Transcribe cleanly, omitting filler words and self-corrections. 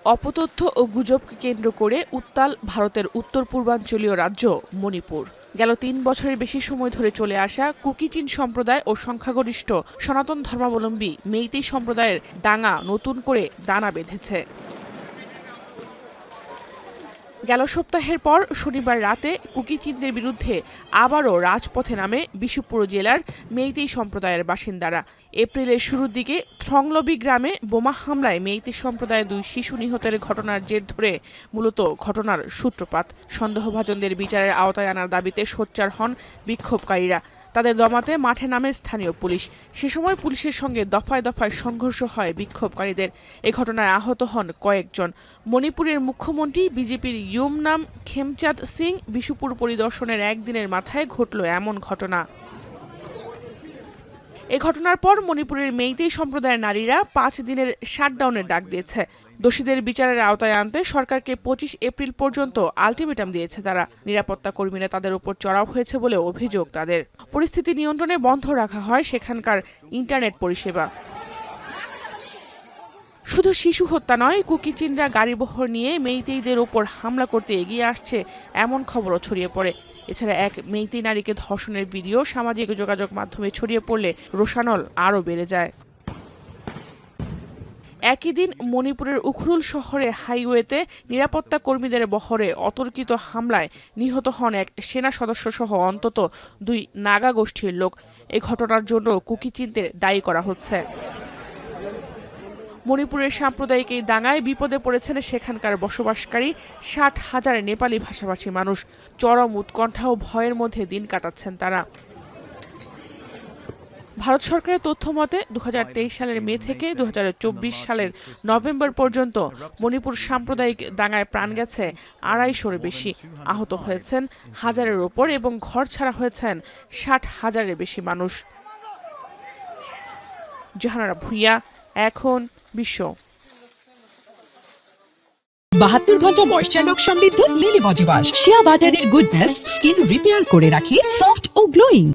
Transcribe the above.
অপতথ্য ও গুজবকে কেন্দ্র করে উত্তাল ভারতের উত্তর পূর্বাঞ্চলীয় রাজ্য মণিপুর। গেল ৩ বছরের বেশি সময় ধরে চলে আসা কুকি-চিন সম্প্রদায় ও সংখ্যাগরিষ্ঠ সনাতন ধর্মাবলম্বী মেইতেই সম্প্রদায়ের দাঙ্গা নতুন করে দানা বেঁধেছে। গেল সপ্তাহের পর শনিবার রাতে কুকি-চিনদের বিরুদ্ধে আবারও রাজপথে নামে বিশুপুর জেলার মেইতেই সম্প্রদায়ের বাসিন্দারা। এপ্রিলের শুরুর দিকে থ্রংলবি গ্রামে বোমা হামলায় মেইতেই সম্প্রদায়ের 2 শিশু নিহতের ঘটনার জের ধরে মূলত ঘটনার সূত্রপাত। সন্দেহভাজনদের বিচারের আওতায় আনার দাবিতে সোচ্চার হন বিক্ষোভকারীরা। তাদের দমাতে মাঠে নামে স্থানীয় পুলিশ। সে সময় পুলিশের সঙ্গে দফায় দফায় সংঘর্ষ হয় বিক্ষোভকারীদের। এ ঘটনায় আহত হন কয়েকজন। মণিপুরের মুখ্যমন্ত্রী বিজেপির ইউমনাম খেমচাঁদ সিং বিশুপুর পরিদর্শনের একদিনের মাথায় ঘটল এমন ঘটনা। এ ঘটনার পর মণিপুরের মেইতেই সম্প্রদায়ের নারীরা 5 দিনের শাটডাউনের ডাক দিয়েছে। দোষীদের বিচারের আওতায় আনতে সরকারকে 25 এপ্রিল পর্যন্ত আলটিমেটাম দিয়েছে তারা। নিরাপত্তা কর্মীরা তাদের উপর চড়াও হয়েছে বলে অভিযোগ তাদের। পরিস্থিতি নিয়ন্ত্রণে বন্ধ রাখা হয় সেখানকার ইন্টারনেট পরিষেবা। শুধু শিশু হত্যা নয়, কুকি-চিনরা গাড়িবহর নিয়ে মেইতেইদের ওপর হামলা করতে এগিয়ে আসছে এমন খবরও ছড়িয়ে পড়ে। এছাড়া এক মেইতেই নারীকে ধর্ষণের ভিডিও সামাজিক যোগাযোগ মাধ্যমে ছড়িয়ে পড়লে রোষানল আরও বেড়ে যায়। একই দিন মণিপুরের উখরুল শহরে হাইওয়েতে নিরাপত্তা কর্মীদের বহরে অতর্কিত হামলায় নিহত হন এক সেনা সদস্য সহ অন্তত 2 নাগা গোষ্ঠীর লোক। এ ঘটনার জন্য কুকি-চিনদের দায়ী করা হচ্ছে। মণিপুরের সাম্প্রদায়িক এই দাঙ্গায় বিপদে পড়েছেন সেখানকার বসবাসকারী 60,000 নেপালি ভাষাভাষী মানুষ। চরম উৎকণ্ঠা ও ভয়ের মধ্যে দিন কাটাচ্ছেন তারা। ভারত সরকারের তথ্য মতে 2023 সালের মে থেকে 2024 সালের নভেম্বর পর্যন্ত মণিপুর সাম্প্রদায়িক দাঙ্গায় প্রাণ গেছে 250-এর বেশি। আহত হয়েছেন 1000-এর ওপর এবং ঘর ছাড়া হয়েছেন 60,000-এর বেশি মানুষ। জাহানারা ভুঁইয়া, এখন বিশ্ব। 72 ঘন্টা ময়েশ্চার লক সমৃদ্ধ লিলি বডি ওয়াশ। শিয়া বাটারের গুডনেস স্কিন রিপেয়ার করে রাখে সফট ও গ্লোয়িং।